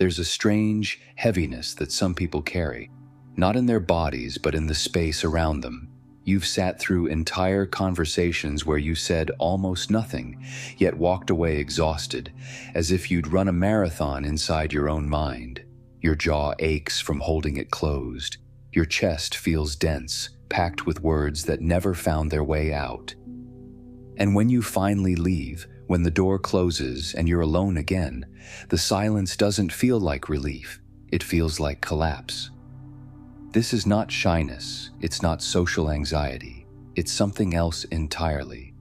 There's a strange heaviness that some people carry, not in their bodies, but in the space around them. You've sat through entire conversations where you said almost nothing, yet walked away exhausted, as if you'd run a marathon inside your own mind. Your jaw aches from holding it closed. Your chest feels dense, packed with words that never found their way out. And when you finally leave, when the door closes and you're alone again, the silence doesn't feel like relief. It feels like collapse. This is not shyness. It's not social anxiety. It's something else entirely.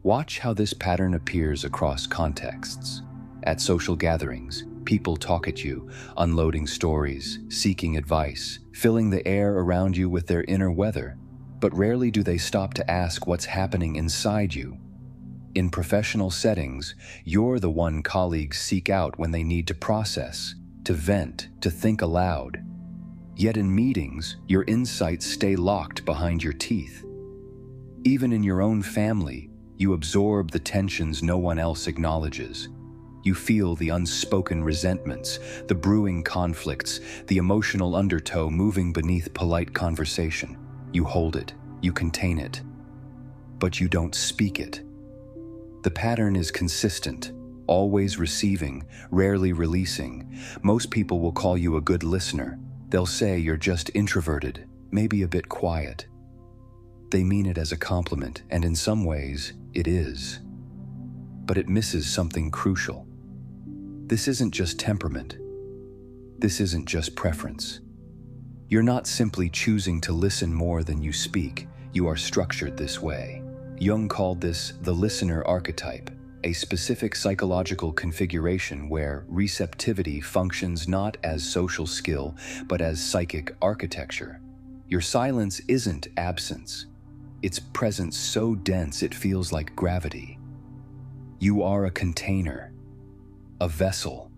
Watch how this pattern appears across contexts. At social gatherings, people talk at you, unloading stories, seeking advice, filling the air around you with their inner weather, but rarely do they stop to ask what's happening inside you. In professional settings, you're the one colleagues seek out when they need to process, to vent, to think aloud. Yet in meetings, your insights stay locked behind your teeth. Even in your own family, you absorb the tensions no one else acknowledges. You feel the unspoken resentments, the brewing conflicts, the emotional undertow moving beneath polite conversation. You hold it, you contain it, but you don't speak it. The pattern is consistent, always receiving, rarely releasing. Most people will call you a good listener. They'll say you're just introverted, maybe a bit quiet. They mean it as a compliment, and in some ways, it is. But it misses something crucial. This isn't just temperament. This isn't just preference. You're not simply choosing to listen more than you speak. You are structured this way. Jung called this the listener archetype, a specific psychological configuration where receptivity functions not as social skill, but as psychic architecture. Your silence isn't absence. It's presence so dense it feels like gravity. You are a container, a vessel.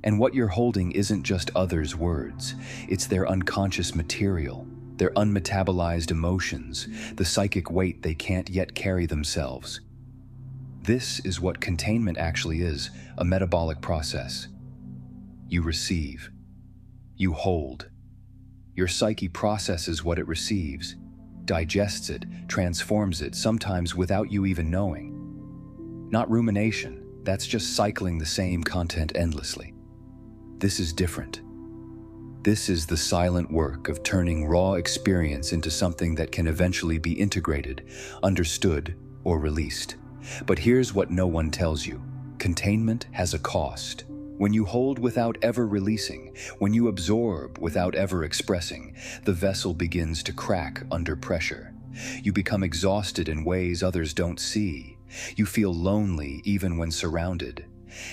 And what you're holding isn't just others' words. It's their unconscious material, their unmetabolized emotions, the psychic weight they can't yet carry themselves. This is what containment actually is, a metabolic process. You receive. You hold. Your psyche processes what it receives, digests it, transforms it, sometimes without you even knowing. Not rumination, that's just cycling the same content endlessly. This is different. This is the silent work of turning raw experience into something that can eventually be integrated, understood, or released. But here's what no one tells you. Containment has a cost. When you hold without ever releasing, when you absorb without ever expressing, the vessel begins to crack under pressure. You become exhausted in ways others don't see. You feel lonely even when surrounded.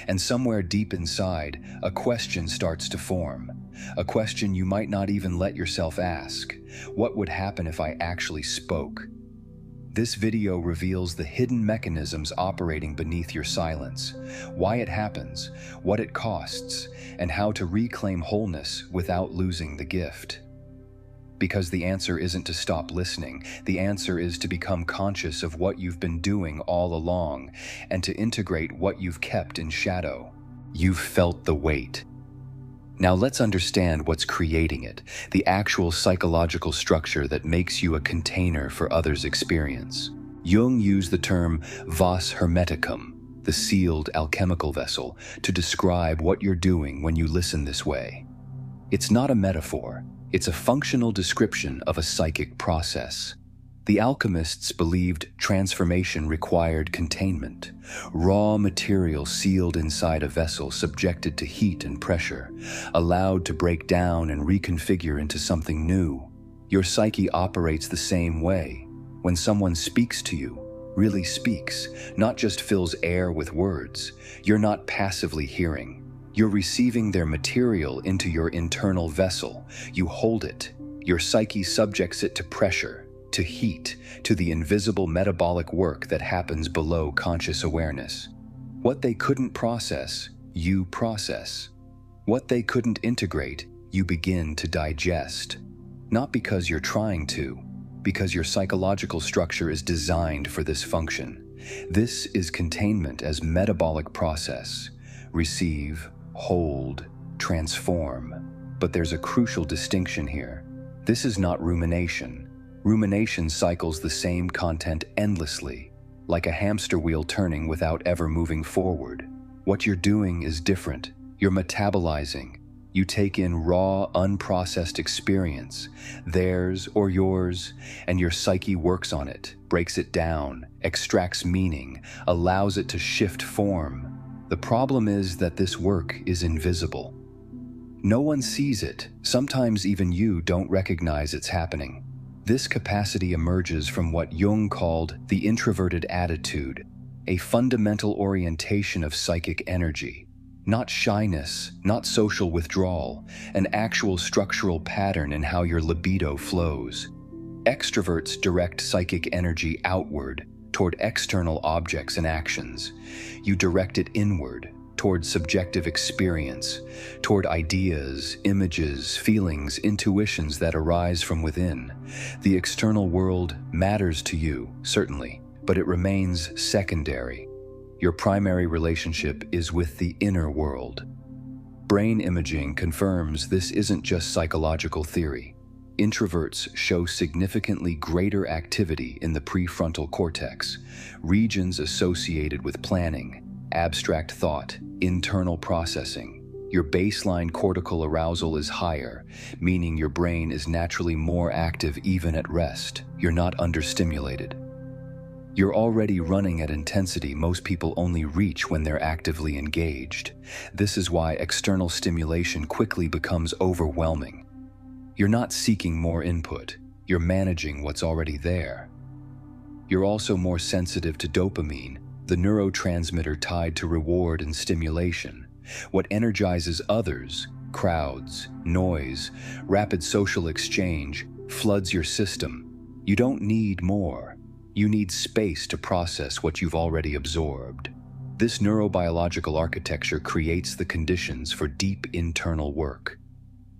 And somewhere deep inside, a question starts to form. A question you might not even let yourself ask. What would happen if I actually spoke? This video reveals the hidden mechanisms operating beneath your silence, why it happens, what it costs, and how to reclaim wholeness without losing the gift. Because the answer isn't to stop listening, the answer is to become conscious of what you've been doing all along and to integrate what you've kept in shadow. You've felt the weight. Now let's understand what's creating it, the actual psychological structure that makes you a container for others' experience. Jung used the term vas hermeticum, the sealed alchemical vessel, to describe what you're doing when you listen this way. It's not a metaphor, it's a functional description of a psychic process. The alchemists believed transformation required containment, raw material sealed inside a vessel subjected to heat and pressure, allowed to break down and reconfigure into something new. Your psyche operates the same way. When someone speaks to you, really speaks, not just fills air with words, you're not passively hearing. You're receiving their material into your internal vessel. You hold it. Your psyche subjects it to pressure, to heat, to the invisible metabolic work that happens below conscious awareness. What they couldn't process, you process. What they couldn't integrate, you begin to digest. Not because you're trying to, because your psychological structure is designed for this function. This is containment as metabolic process. Receive, hold, transform. But there's a crucial distinction here. This is not rumination. Rumination cycles the same content endlessly, like a hamster wheel turning without ever moving forward. What you're doing is different. You're metabolizing. You take in raw, unprocessed experience, theirs or yours, and your psyche works on it, breaks it down, extracts meaning, allows it to shift form. The problem is that this work is invisible. No one sees it. Sometimes even you don't recognize it's happening. This capacity emerges from what Jung called the introverted attitude, a fundamental orientation of psychic energy. Not shyness, not social withdrawal, an actual structural pattern in how your libido flows. Extroverts direct psychic energy outward, toward external objects and actions. You direct it inward, toward subjective experience, toward ideas, images, feelings, intuitions that arise from within. The external world matters to you, certainly, but it remains secondary. Your primary relationship is with the inner world. Brain imaging confirms this isn't just psychological theory. Introverts show significantly greater activity in the prefrontal cortex, regions associated with planning, abstract thought, internal processing. Your baseline cortical arousal is higher, meaning your brain is naturally more active even at rest. You're not understimulated. You're already running at intensity most people only reach when they're actively engaged. This is why external stimulation quickly becomes overwhelming. You're not seeking more input, you're managing what's already there. You're also more sensitive to dopamine, the neurotransmitter tied to reward and stimulation. What energizes others, crowds, noise, rapid social exchange, floods your system. You don't need more. You need space to process what you've already absorbed. This neurobiological architecture creates the conditions for deep internal work.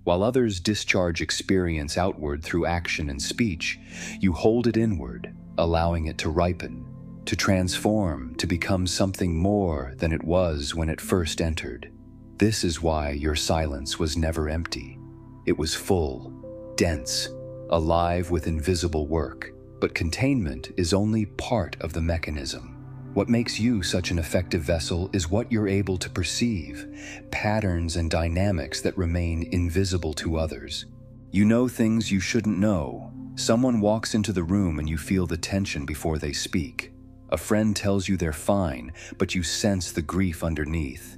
While others discharge experience outward through action and speech, you hold it inward, allowing it to ripen, to transform, to become something more than it was when it first entered. This is why your silence was never empty. It was full, dense, alive with invisible work. But containment is only part of the mechanism. What makes you such an effective vessel is what you're able to perceive, patterns and dynamics that remain invisible to others. You know things you shouldn't know. Someone walks into the room and you feel the tension before they speak. A friend tells you they're fine, but you sense the grief underneath.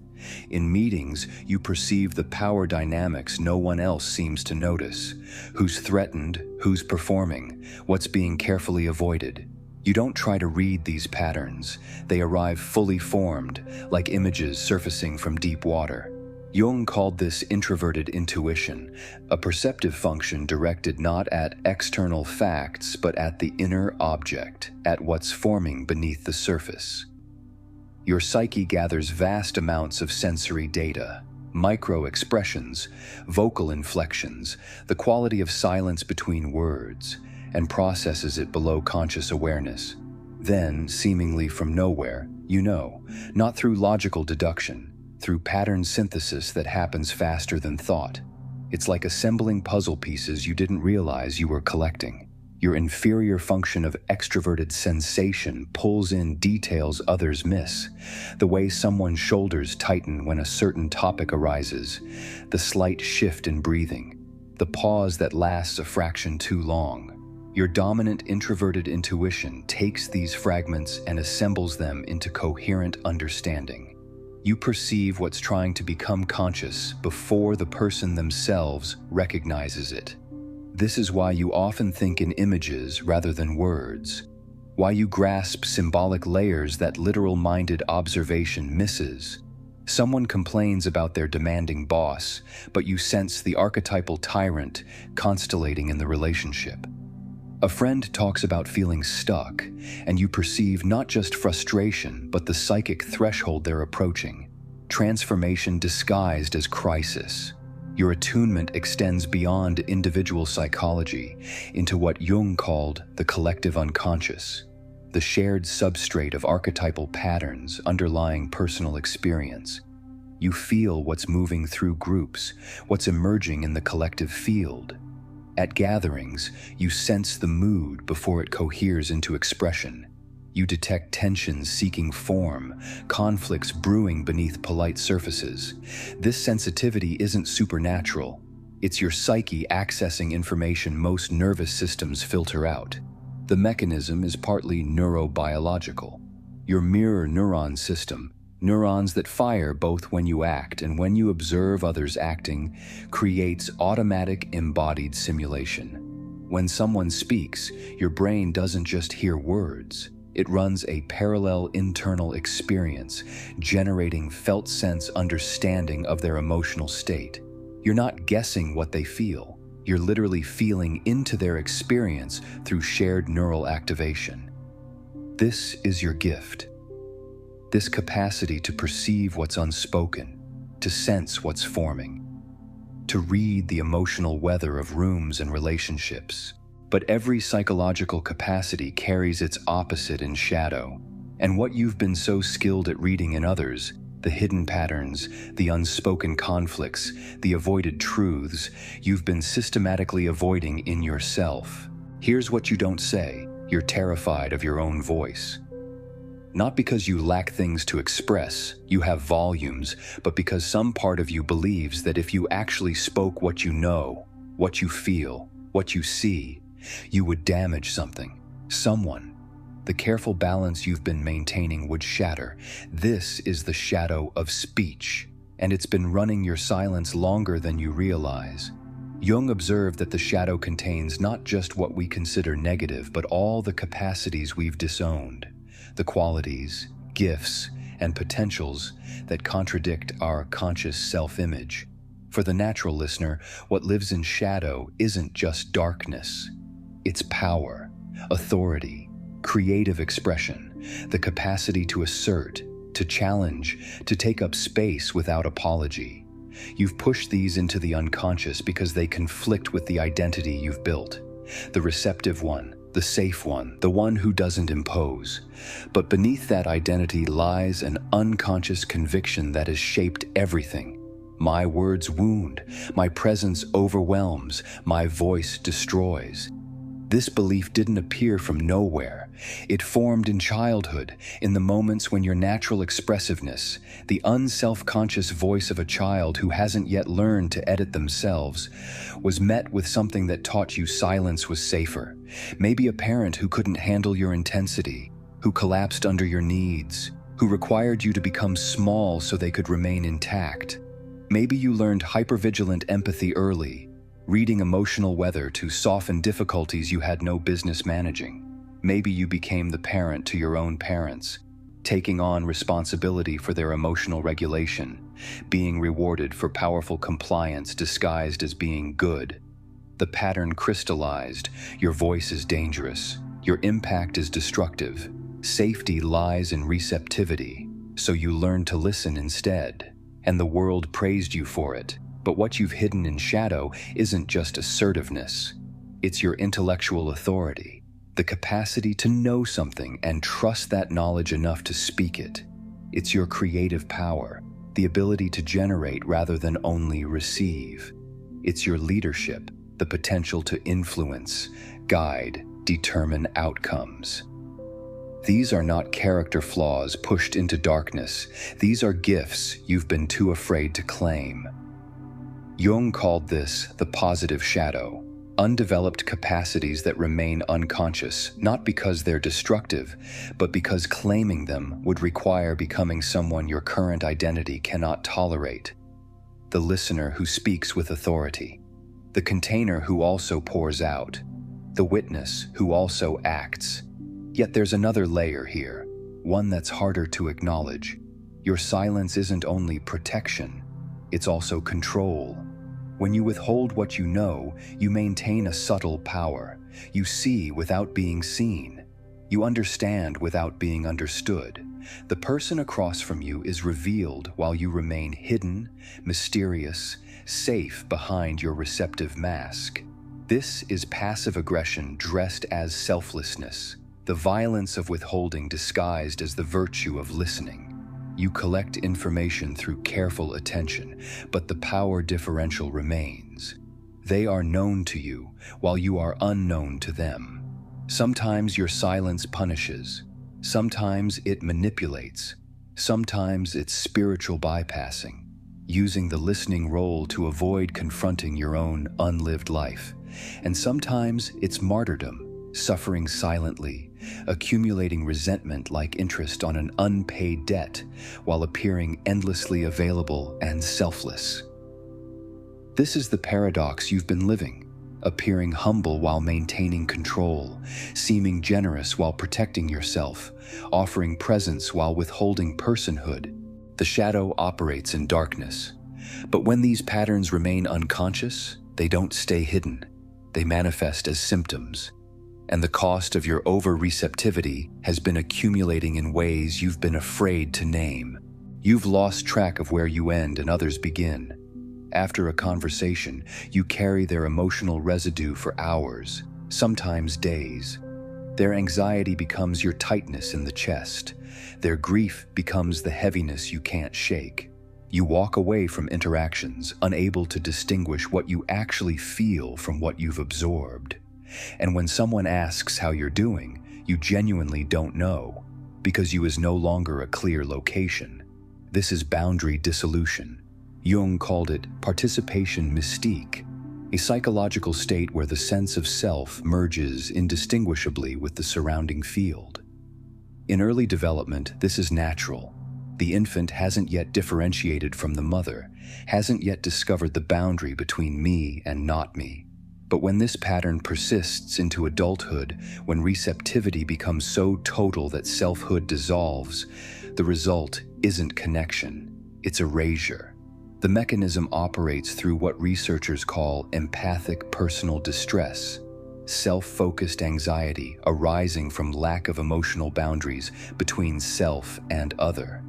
In meetings, you perceive the power dynamics no one else seems to notice. Who's threatened, who's performing, what's being carefully avoided. You don't try to read these patterns. They arrive fully formed, like images surfacing from deep water. Jung called this introverted intuition, a perceptive function directed not at external facts, but at the inner object, at what's forming beneath the surface. Your psyche gathers vast amounts of sensory data, micro-expressions, vocal inflections, the quality of silence between words, and processes it below conscious awareness. Then, seemingly from nowhere, you know, not through logical deduction, through pattern synthesis that happens faster than thought. It's like assembling puzzle pieces you didn't realize you were collecting. Your inferior function of extroverted sensation pulls in details others miss. The way someone's shoulders tighten when a certain topic arises, the slight shift in breathing, the pause that lasts a fraction too long. Your dominant introverted intuition takes these fragments and assembles them into coherent understanding. You perceive what's trying to become conscious before the person themselves recognizes it. This is why you often think in images rather than words, why you grasp symbolic layers that literal-minded observation misses. Someone complains about their demanding boss, but you sense the archetypal tyrant constellating in the relationship. A friend talks about feeling stuck, and you perceive not just frustration, but the psychic threshold they're approaching. Transformation disguised as crisis. Your attunement extends beyond individual psychology into what Jung called the collective unconscious, the shared substrate of archetypal patterns underlying personal experience. You feel what's moving through groups, what's emerging in the collective field. At gatherings, you sense the mood before it coheres into expression. You detect tensions seeking form, conflicts brewing beneath polite surfaces. This sensitivity isn't supernatural. It's your psyche accessing information most nervous systems filter out. The mechanism is partly neurobiological. Your mirror neuron system, neurons that fire both when you act and when you observe others acting, creates automatic embodied simulation. When someone speaks, your brain doesn't just hear words. It runs a parallel internal experience, generating felt sense understanding of their emotional state. You're not guessing what they feel. You're literally feeling into their experience through shared neural activation. This is your gift. This capacity to perceive what's unspoken, to sense what's forming, to read the emotional weather of rooms and relationships. But every psychological capacity carries its opposite in shadow. And what you've been so skilled at reading in others, the hidden patterns, the unspoken conflicts, the avoided truths, you've been systematically avoiding in yourself. Here's what you don't say. You're terrified of your own voice. Not because you lack things to express, you have volumes, but because some part of you believes that if you actually spoke what you know, what you feel, what you see, you would damage something, someone. The careful balance you've been maintaining would shatter. This is the shadow of speech, and it's been running your silence longer than you realize. Jung observed that the shadow contains not just what we consider negative, but all the capacities we've disowned, the qualities, gifts, and potentials that contradict our conscious self-image. For the natural listener, what lives in shadow isn't just darkness. It's power, authority, creative expression, the capacity to assert, to challenge, to take up space without apology. You've pushed these into the unconscious because they conflict with the identity you've built. The receptive one, the safe one, the one who doesn't impose. But beneath that identity lies an unconscious conviction that has shaped everything. My words wound, my presence overwhelms, my voice destroys. This belief didn't appear from nowhere. It formed in childhood, in the moments when your natural expressiveness, the unself-conscious voice of a child who hasn't yet learned to edit themselves, was met with something that taught you silence was safer. Maybe a parent who couldn't handle your intensity, who collapsed under your needs, who required you to become small so they could remain intact. Maybe you learned hypervigilant empathy early, reading emotional weather to soften difficulties you had no business managing. Maybe you became the parent to your own parents, taking on responsibility for their emotional regulation, being rewarded for powerful compliance disguised as being good. The pattern crystallized. Your voice is dangerous. Your impact is destructive. Safety lies in receptivity, so you learn to listen instead, and the world praised you for it. But what you've hidden in shadow isn't just assertiveness. It's your intellectual authority, the capacity to know something and trust that knowledge enough to speak it. It's your creative power, the ability to generate rather than only receive. It's your leadership, the potential to influence, guide, determine outcomes. These are not character flaws pushed into darkness. These are gifts you've been too afraid to claim. Jung called this the positive shadow, undeveloped capacities that remain unconscious, not because they're destructive, but because claiming them would require becoming someone your current identity cannot tolerate. The listener who speaks with authority, the container who also pours out, the witness who also acts. Yet there's another layer here, one that's harder to acknowledge. Your silence isn't only protection, it's also control. When you withhold what you know, you maintain a subtle power. You see without being seen. You understand without being understood. The person across from you is revealed while you remain hidden, mysterious, safe behind your receptive mask. This is passive aggression dressed as selflessness, the violence of withholding disguised as the virtue of listening. You collect information through careful attention, but the power differential remains. They are known to you, while you are unknown to them. Sometimes your silence punishes. Sometimes it manipulates. Sometimes it's spiritual bypassing, using the listening role to avoid confronting your own unlived life. And sometimes it's martyrdom, suffering silently, accumulating resentment like interest on an unpaid debt, while appearing endlessly available and selfless. This is the paradox you've been living, appearing humble while maintaining control, seeming generous while protecting yourself, offering presence while withholding personhood. The shadow operates in darkness. But when these patterns remain unconscious, they don't stay hidden. They manifest as symptoms. And the cost of your over-receptivity has been accumulating in ways you've been afraid to name. You've lost track of where you end and others begin. After a conversation, you carry their emotional residue for hours, sometimes days. Their anxiety becomes your tightness in the chest. Their grief becomes the heaviness you can't shake. You walk away from interactions, unable to distinguish what you actually feel from what you've absorbed. And when someone asks how you're doing, you genuinely don't know, because you is no longer a clear location. This is boundary dissolution. Jung called it participation mystique, a psychological state where the sense of self merges indistinguishably with the surrounding field. In early development, this is natural. The infant hasn't yet differentiated from the mother, hasn't yet discovered the boundary between me and not me. But when this pattern persists into adulthood, when receptivity becomes so total that selfhood dissolves, the result isn't connection, it's erasure. The mechanism operates through what researchers call empathic personal distress, self-focused anxiety arising from lack of emotional boundaries between self and other.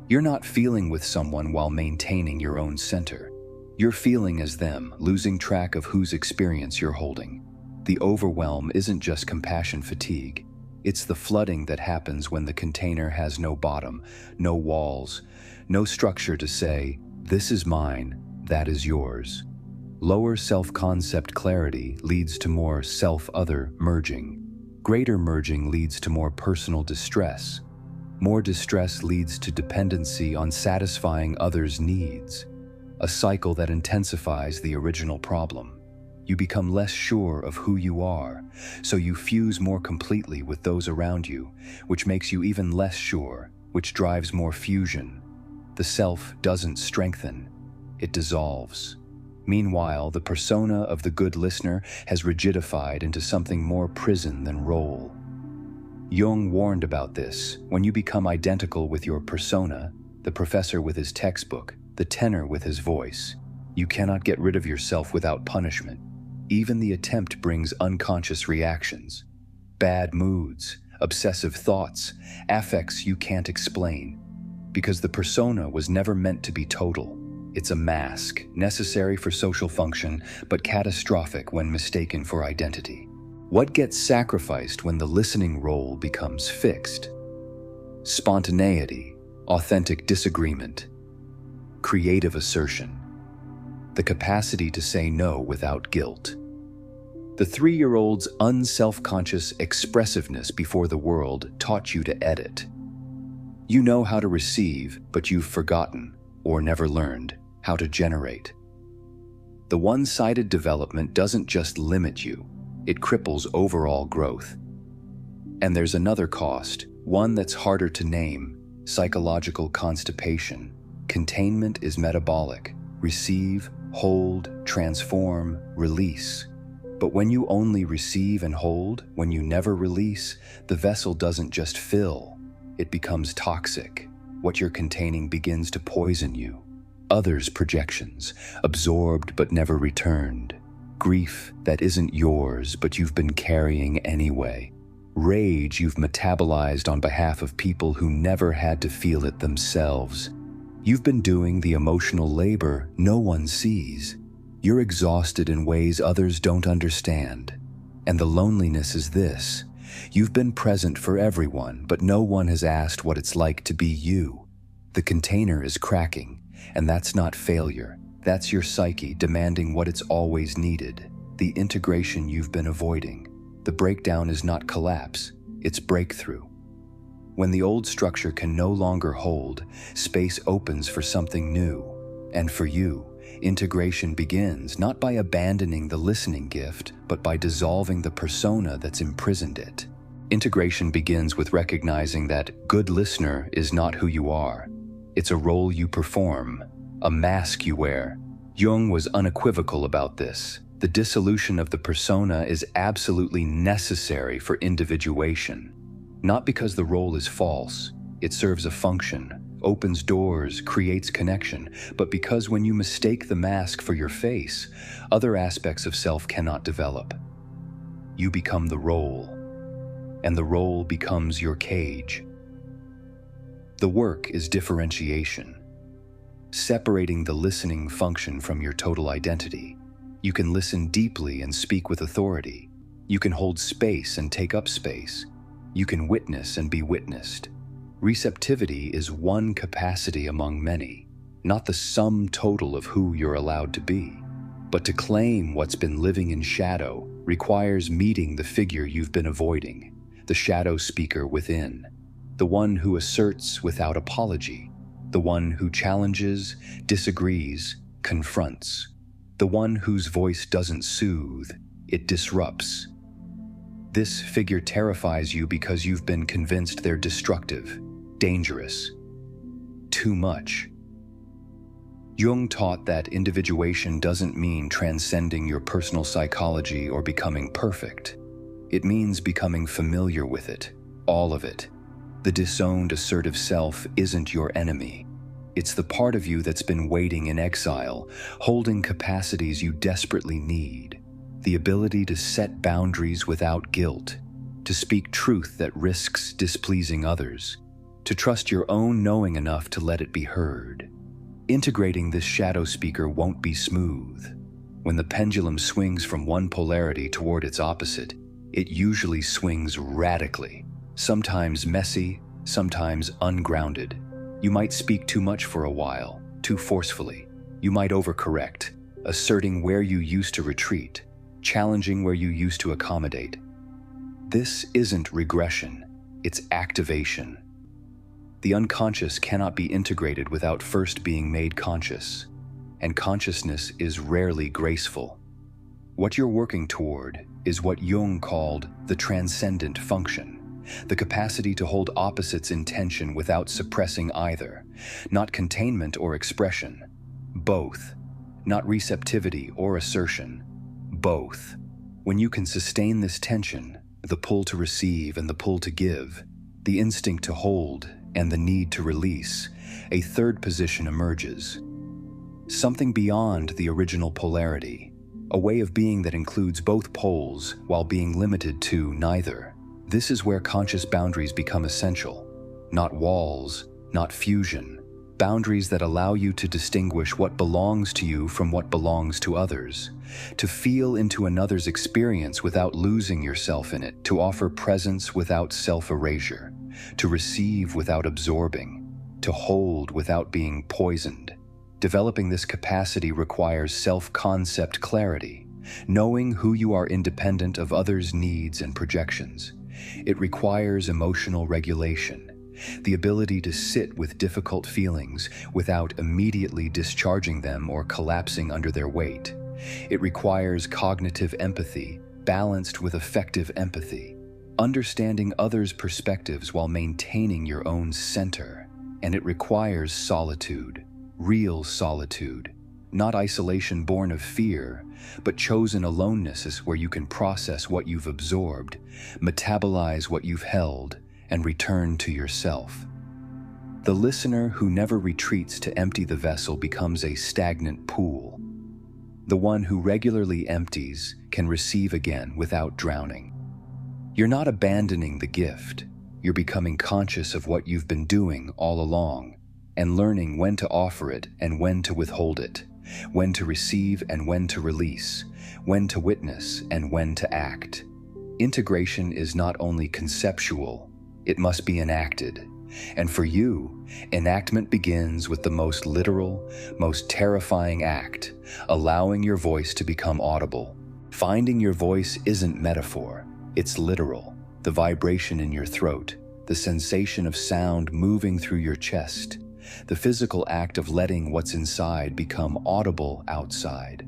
You're not feeling with someone while maintaining your own center. You're feeling as them, losing track of whose experience you're holding. The overwhelm isn't just compassion fatigue. It's the flooding that happens when the container has no bottom, no walls, no structure to say, "This is mine, that is yours." Lower self-concept clarity leads to more self-other merging. Greater merging leads to more personal distress. More distress leads to dependency on satisfying others' needs, a cycle that intensifies the original problem. You become less sure of who you are, so you fuse more completely with those around you, which makes you even less sure, which drives more fusion. The self doesn't strengthen, it dissolves. Meanwhile, the persona of the good listener has rigidified into something more prison than role. Jung warned about this. When you become identical with your persona, the professor with his textbook, the tenor with his voice, you cannot get rid of yourself without punishment. Even the attempt brings unconscious reactions. Bad moods, obsessive thoughts, affects you can't explain. Because the persona was never meant to be total. It's a mask, necessary for social function, but catastrophic when mistaken for identity. What gets sacrificed when the listening role becomes fixed? Spontaneity, authentic disagreement, creative assertion, the capacity to say no without guilt. The 3-year-old's unself-conscious expressiveness before the world taught you to edit. You know how to receive, but you've forgotten, or never learned, how to generate. The one-sided development doesn't just limit you, it cripples overall growth. And there's another cost, one that's harder to name: psychological constipation. Containment is metabolic: receive, hold, transform, release. But when you only receive and hold, when you never release, the vessel doesn't just fill. It becomes toxic. What you're containing begins to poison you. Others' projections, absorbed but never returned. Grief that isn't yours but you've been carrying anyway. Rage you've metabolized on behalf of people who never had to feel it themselves. You've been doing the emotional labor no one sees. You're exhausted in ways others don't understand. And the loneliness is this: you've been present for everyone, but no one has asked what it's like to be you. The container is cracking, and that's not failure. That's your psyche demanding what it's always needed, the integration you've been avoiding. The breakdown is not collapse, it's breakthrough. When the old structure can no longer hold, space opens for something new. And for you, integration begins not by abandoning the listening gift, but by dissolving the persona that's imprisoned it. Integration begins with recognizing that good listener is not who you are. It's a role you perform, a mask you wear. Jung was unequivocal about this. The dissolution of the persona is absolutely necessary for individuation. Not because the role is false, it serves a function, opens doors, creates connection, but because when you mistake the mask for your face, other aspects of self cannot develop. You become the role, and the role becomes your cage. The work is differentiation, separating the listening function from your total identity. You can listen deeply and speak with authority. You can hold space and take up space. You can witness and be witnessed. Receptivity is one capacity among many, not the sum total of who you're allowed to be. But to claim what's been living in shadow requires meeting the figure you've been avoiding, the shadow speaker within, the one who asserts without apology, the one who challenges, disagrees, confronts, the one whose voice doesn't soothe, it disrupts. This figure terrifies you because you've been convinced they're destructive, dangerous, too much. Jung taught that individuation doesn't mean transcending your personal psychology or becoming perfect. It means becoming familiar with it, all of it. The disowned assertive self isn't your enemy. It's the part of you that's been waiting in exile, holding capacities you desperately need. The ability to set boundaries without guilt, to speak truth that risks displeasing others, to trust your own knowing enough to let it be heard. Integrating this shadow speaker won't be smooth. When the pendulum swings from one polarity toward its opposite, it usually swings radically, sometimes messy, sometimes ungrounded. You might speak too much for a while, too forcefully. You might overcorrect, asserting where you used to retreat, challenging where you used to accommodate. This isn't regression, it's activation. The unconscious cannot be integrated without first being made conscious, and consciousness is rarely graceful. What you're working toward is what Jung called the transcendent function, the capacity to hold opposites in tension without suppressing either, not containment or expression, both, not receptivity or assertion, both. When you can sustain this tension, the pull to receive and the pull to give, the instinct to hold and the need to release, a third position emerges. Something beyond the original polarity, a way of being that includes both poles while being limited to neither. This is where conscious boundaries become essential. Not walls, not fusion. Boundaries that allow you to distinguish what belongs to you from what belongs to others. To feel into another's experience without losing yourself in it. To offer presence without self-erasure. To receive without absorbing. To hold without being poisoned. Developing this capacity requires self-concept clarity, knowing who you are independent of others' needs and projections. It requires emotional regulation, the ability to sit with difficult feelings without immediately discharging them or collapsing under their weight. It requires cognitive empathy, balanced with effective empathy, understanding others' perspectives while maintaining your own center. And it requires solitude, real solitude, not isolation born of fear, but chosen aloneness is where you can process what you've absorbed, metabolize what you've held, and return to yourself. The listener who never retreats to empty the vessel becomes a stagnant pool. The one who regularly empties can receive again without drowning. You're not abandoning the gift, you're becoming conscious of what you've been doing all along, and learning when to offer it and when to withhold it, when to receive and when to release, when to witness and when to act. Integration is not only conceptual, it must be enacted. And for you, enactment begins with the most literal, most terrifying act, allowing your voice to become audible. Finding your voice isn't metaphor, it's literal. The vibration in your throat, the sensation of sound moving through your chest, the physical act of letting what's inside become audible outside.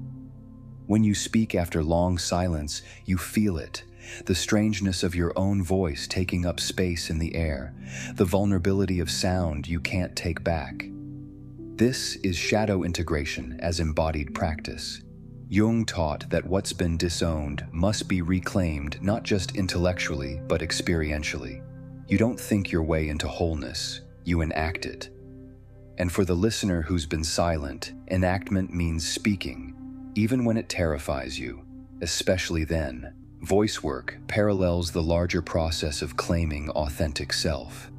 When you speak after long silence, you feel it, the strangeness of your own voice taking up space in the air, the vulnerability of sound you can't take back. This is shadow integration as embodied practice. Jung taught that what's been disowned must be reclaimed not just intellectually but experientially. You don't think your way into wholeness, you enact it. And for the listener who's been silent, enactment means speaking, even when it terrifies you, especially then. Voice work parallels the larger process of claiming authentic self.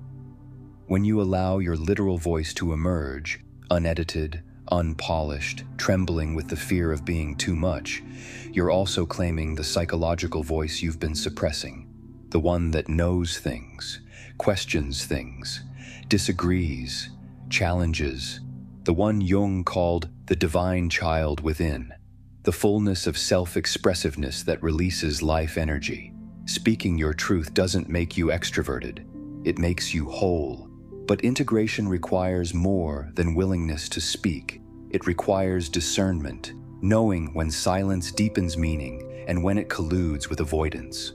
When you allow your literal voice to emerge, unedited, unpolished, trembling with the fear of being too much, you're also claiming the psychological voice you've been suppressing, the one that knows things, questions things, disagrees, challenges, the one Jung called the divine child within. The fullness of self-expressiveness that releases life energy. Speaking your truth doesn't make you extroverted, it makes you whole. But integration requires more than willingness to speak. It requires discernment, knowing when silence deepens meaning and when it colludes with avoidance.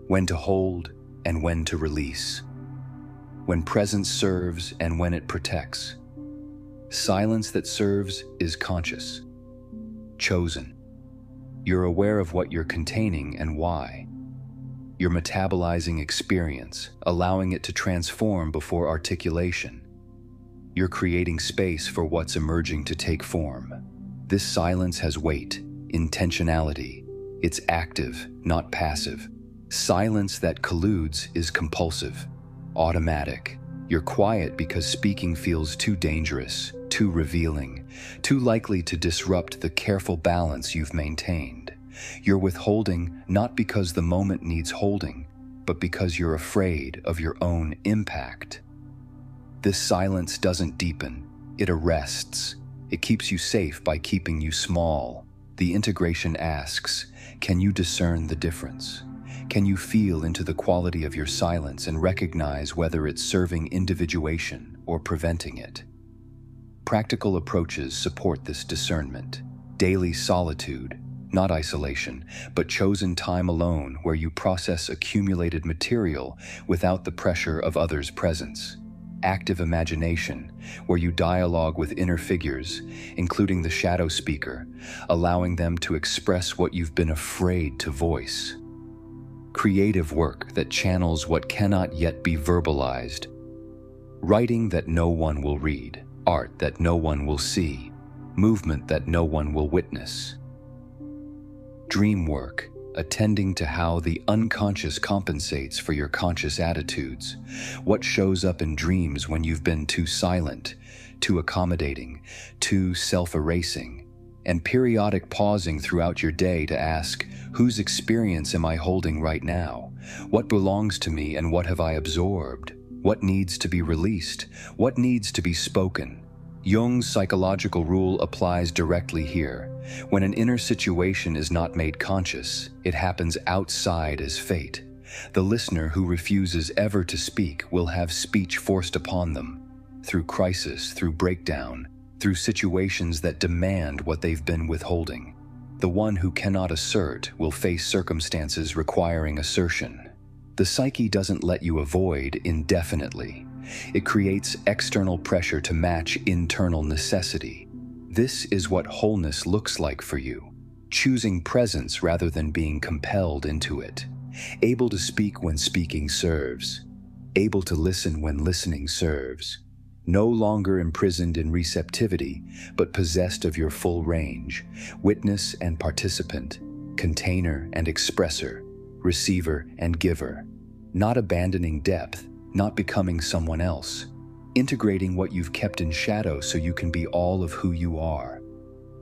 When to hold and when to release. When presence serves and when it protects. Silence that serves is conscious. Chosen. You're aware of what you're containing and why. You're metabolizing experience, allowing it to transform before articulation. You're creating space for what's emerging to take form. This silence has weight, intentionality. It's active, not passive. Silence that colludes is compulsive, automatic. You're quiet because speaking feels too dangerous, too revealing, too likely to disrupt the careful balance you've maintained. You're withholding not because the moment needs holding, but because you're afraid of your own impact. This silence doesn't deepen, it arrests. It keeps you safe by keeping you small. The integration asks, can you discern the difference? Can you feel into the quality of your silence and recognize whether it's serving individuation or preventing it? Practical approaches support this discernment. Daily solitude, not isolation, but chosen time alone where you process accumulated material without the pressure of others' presence. Active imagination, where you dialogue with inner figures, including the shadow speaker, allowing them to express what you've been afraid to voice. Creative work that channels what cannot yet be verbalized. Writing that no one will read. Art that no one will see, movement that no one will witness. Dream work, attending to how the unconscious compensates for your conscious attitudes, what shows up in dreams when you've been too silent, too accommodating, too self-erasing, and periodic pausing throughout your day to ask, whose experience am I holding right now? What belongs to me and what have I absorbed? What needs to be released? What needs to be spoken? Jung's psychological rule applies directly here. When an inner situation is not made conscious, it happens outside as fate. The listener who refuses ever to speak will have speech forced upon them, through crisis, through breakdown, through situations that demand what they've been withholding. The one who cannot assert will face circumstances requiring assertion. The psyche doesn't let you avoid indefinitely. It creates external pressure to match internal necessity. This is what wholeness looks like for you. Choosing presence rather than being compelled into it. Able to speak when speaking serves. Able to listen when listening serves. No longer imprisoned in receptivity, but possessed of your full range. Witness and participant. Container and expressor. Receiver and giver. Not abandoning depth, not becoming someone else. Integrating what you've kept in shadow so you can be all of who you are.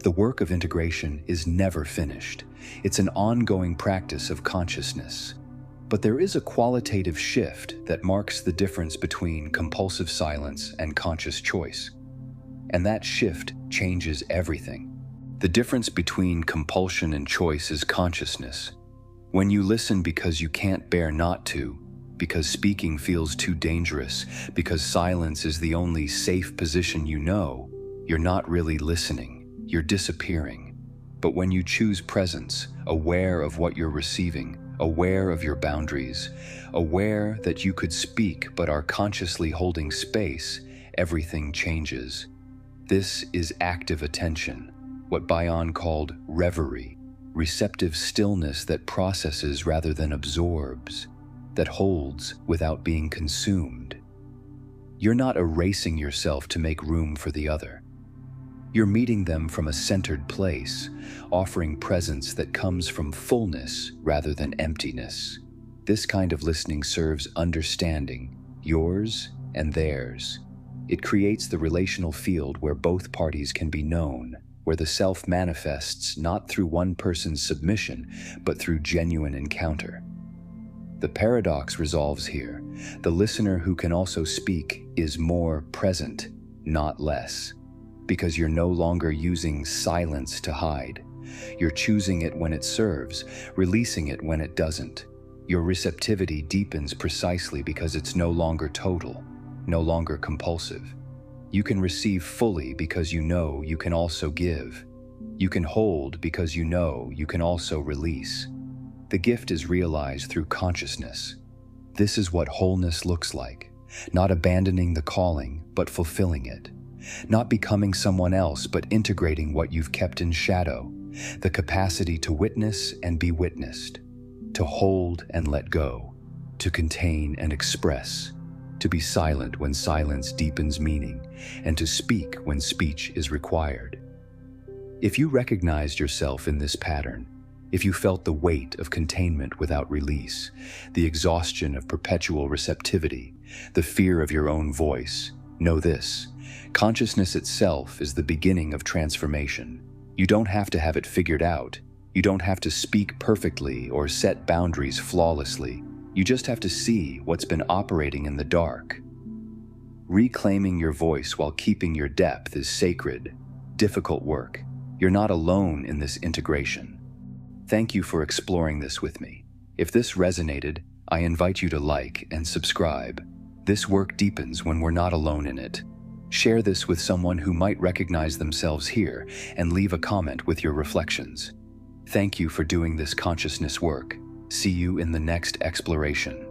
The work of integration is never finished. It's an ongoing practice of consciousness. But there is a qualitative shift that marks the difference between compulsive silence and conscious choice. And that shift changes everything. The difference between compulsion and choice is consciousness. When you listen because you can't bear not to, because speaking feels too dangerous, because silence is the only safe position you know, you're not really listening, you're disappearing. But when you choose presence, aware of what you're receiving, aware of your boundaries, aware that you could speak but are consciously holding space, everything changes. This is active attention, what Bion called reverie, receptive stillness that processes rather than absorbs, that holds without being consumed. You're not erasing yourself to make room for the other. You're meeting them from a centered place, offering presence that comes from fullness rather than emptiness. This kind of listening serves understanding, yours and theirs. It creates the relational field where both parties can be known, where the self manifests not through one person's submission, but through genuine encounter. The paradox resolves here. The listener who can also speak is more present, not less. Because you're no longer using silence to hide. You're choosing it when it serves, releasing it when it doesn't. Your receptivity deepens precisely because it's no longer total, no longer compulsive. You can receive fully because you know you can also give. You can hold because you know you can also release. The gift is realized through consciousness. This is what wholeness looks like, not abandoning the calling, but fulfilling it. Not becoming someone else, but integrating what you've kept in shadow, the capacity to witness and be witnessed, to hold and let go, to contain and express, to be silent when silence deepens meaning, and to speak when speech is required. If you recognized yourself in this pattern, if you felt the weight of containment without release, the exhaustion of perpetual receptivity, the fear of your own voice, know this. Consciousness itself is the beginning of transformation. You don't have to have it figured out. You don't have to speak perfectly or set boundaries flawlessly. You just have to see what's been operating in the dark. Reclaiming your voice while keeping your depth is sacred, difficult work. You're not alone in this integration. Thank you for exploring this with me. If this resonated, I invite you to like and subscribe. This work deepens when we're not alone in it. Share this with someone who might recognize themselves here and leave a comment with your reflections. Thank you for doing this consciousness work. See you in the next exploration.